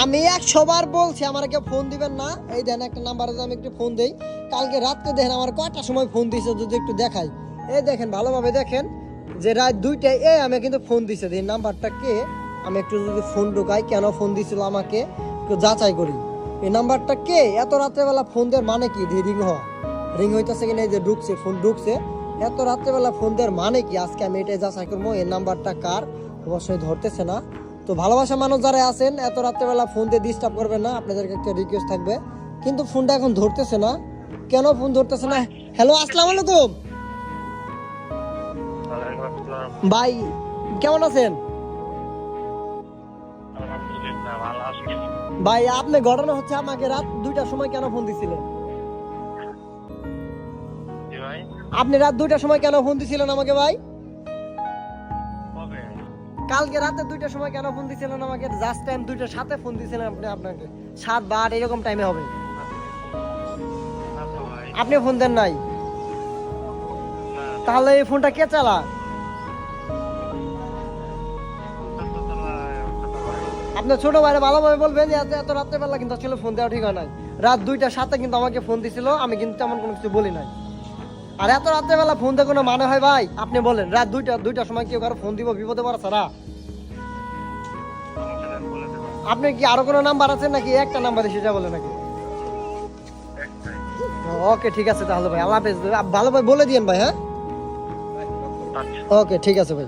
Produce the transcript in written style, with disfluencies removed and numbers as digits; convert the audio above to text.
আমি 100 বার বলছি আমার কেউ ফোন দিবেন না। এই দেন একটা নাম্বারে আমি একটু ফোন দেই। কালকে রাত্রে দেখেন আমার কয়টার সময় ফোন দিছে যদি একটু দেখাই। এই দেখেন ভালোভাবে দেখেন যে রাত 2টায় আমি কিন্তু ফোন দিছে। এই নাম্বারটা কে? আমি একটু যদি ফোন ঢোকাই, কেন ফোন দিছিল আমাকে একটু যাচাই করি। এই নাম্বারটা কে? এত রাত্রেবেলা ফোন দেওয়ার মানে কি? রিং হওয়া, রিং হইতেছে কিনা, এই যে ঢুকছে, ফোন ঢুকছে। এত রাত্রেবেলা ফোন দেওয়ার মানে কি? আজকে আমি এটাই যাচাই করবো। এই নাম্বারটা কার? অবশ্যই ধরতেছে না। তো ভালোবাসা মানুষ যারা আছেন এত রাত্রেবেলা ফোন দিয়ে ডিস্টার্ব করবেন না, আপনাদেরকে একটা রিকোয়েস্ট থাকবে। কিন্তু ফোনটা এখন ধরতেছে না, কেন ফোন ধরতেছে না? হ্যালো, আসসালামু আলাইকুম ভাই, কেমন আছেন ভাই? আপনি ঘটনা হচ্ছে আমাকে রাত 2টার সময় কেন ফোন দিছিলেন? আপনি রাত 2টার সময় কেন ফোন দিছিলেন আমাকে ভাই? কালকে রাতে 2টার সময় কেন ফোন দিছিলেন আমাকে? জাস্ট টাইম 2টার সাথে ফোন দিছিলেন আপনি, আপনাকে 7 বা 8 এরকম টাইমে হবে। আপনি ফোন দেন নাই, তাহলে এই ফোনটা কে চালা? আপনার ছোট ভাইরা ভালোভাবে বলবেন যে এত রাত্রেবেলা কিন্তু আসলে ফোন দেওয়া ঠিক হয় নাই। রাত 2টার সাথে কিন্তু আমাকে ফোন দিছিল, আমি কিন্তু তেমন কোনো কিছু বলি নাই। আর এত রাত্রেবেলা ফোন দিয়ে কোনো মানে হয় ভাই? আপনি বলেন, রাত 2টার সময় কেউ কারো ফোন দিব বিপদে পড়া ছাড়া? আপনি কি আরো কোনো নাম্বার আছে নাকি একটা নাম্বারে সেটা বলে নাকি? ওকে ঠিক আছে তাহলে ভাই, আল্লাহ হাফেজ। ভালোভাবে বলে দিয়েন ভাই। হ্যাঁ, ওকে ঠিক আছে ভাই।